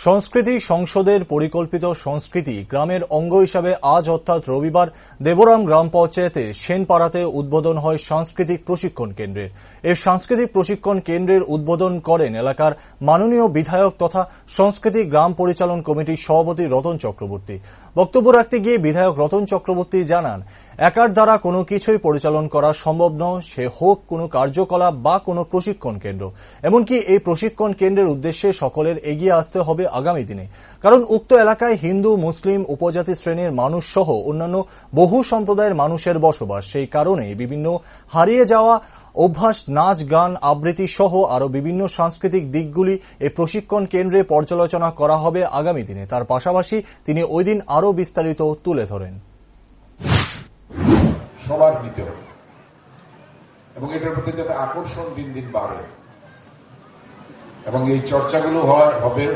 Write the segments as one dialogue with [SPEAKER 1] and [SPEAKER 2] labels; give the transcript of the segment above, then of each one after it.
[SPEAKER 1] সংস্কৃতি সংসদের পরিকল্পিত সংস্কৃতি গ্রামের অঙ্গ হিসাবে আজ অর্থাৎ রবিবার দেবরাম গ্রাম পঞ্চায়েতের সেনপাড়াতে উদ্বোধন হয় সাংস্কৃতিক প্রশিক্ষণ কেন্দ্রের। এই সাংস্কৃতিক প্রশিক্ষণ কেন্দ্রের উদ্বোধন করেন এলাকার মাননীয় বিধায়ক তথা সংস্কৃতি গ্রাম পরিচালন কমিটির সভাপতি রতন চক্রবর্তী। বক্তব্য রাখতে গিয়ে বিধায়ক রতন চক্রবর্তী জানান, একার দ্বারা কোনো কিছুই পরিচালন করা সম্ভব নয়, সে হোক কোনো কার্যকলাপ বা কোনো প্রশিক্ষণ কেন্দ্র। এমনকি এই প্রশিক্ষণ কেন্দ্রের উদ্দেশ্যে সকলের এগিয়ে আসতে হবে আগামী দিনে, কারণ উক্ত এলাকায় হিন্দু, মুসলিম, উপজাতি শ্রেণীর মানুষ সহ অন্যান্য বহু সম্প্রদায়ের মানুষের বসবাস। সেই কারণে বিভিন্ন হারিয়ে যাওয়া অভ্যাস, নাচ, গান, আবৃত্তি সহ আরো বিভিন্ন সাংস্কৃতিক দিকগুলি এই প্রশিক্ষণ কেন্দ্রে পর্যালোচনা করা হবে আগামী দিনে। তার পাশাপাশি তিনি ওই দিন আরো বিস্তারিত তুলে ধরেন।
[SPEAKER 2] সবার নিতে হবে এবং এটার প্রতি যাতে আকর্ষণ দিন দিন বাড়ে এবং এই চর্চাগুলো হবে।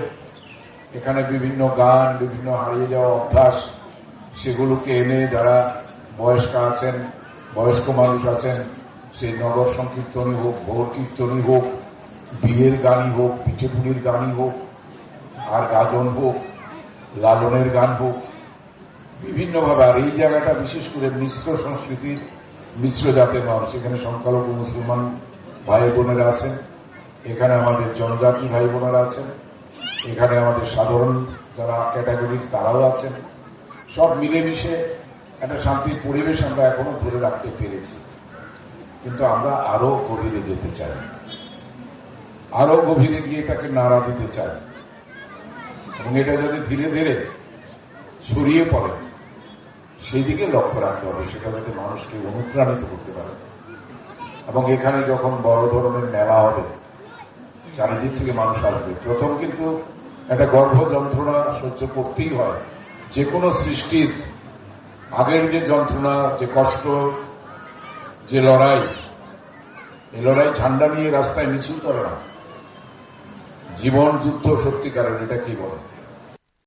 [SPEAKER 2] এখানে বিভিন্ন গান, বিভিন্ন হারিয়ে যাওয়া অভ্যাস, সেগুলোকে এনে যারা বয়স্ক আছেন, বয়স্ক মানুষ আছেন, সেই নগর সংকীর্তনই হোক, ভোর কীর্তনই হোক, বিয়ের গানই হোক, পিঠেপুলির গানই হোক, আর গাজন হোক, লালনের গান হোক, বিভিন্নভাবে। আর এই জায়গাটা বিশেষ করে মিশ্র সংস্কৃতির, মিশ্র জাতের মানুষ, এখানে সংখ্যালঘু মুসলমান ভাই বোনেরা আছেন, এখানে আমাদের জনজাতি ভাই বোনেরা আছেন, এখানে আমাদের সাধারণ যারা ক্যাটাগরির তারাও আছেন। সব মিলেমিশে একটা শান্তির পরিবেশ আমরা এখনো ধরে রাখতে পেরেছি, কিন্তু আমরা আরো গভীরে যেতে চাই, আরো গভীরে গিয়ে এটাকে নাড়া দিতে চাই এবং এটা যদি ধীরে ধীরে ছড়িয়ে পড়ে সেই দিকে লক্ষ্য রাখতে হবে, সেটা যাতে মানুষকে অনুপ্রাণিত করতে পারে। এবং এখানে যখন বড় ধরনের মেলা হবে, চারিদিক থেকে মানুষ আসবে। প্রথম কিন্তু একটা গর্ভ যন্ত্রণা সহ্য করতেই হয়। যে কোনো সৃষ্টির আগের যে যন্ত্রণা, যে কষ্ট, যে লড়াই, এই লড়াই ঝান্ডা নিয়ে রাস্তায় মিছিল করে না, জীবন যুদ্ধ সত্যিকারের, এটা কি বলে।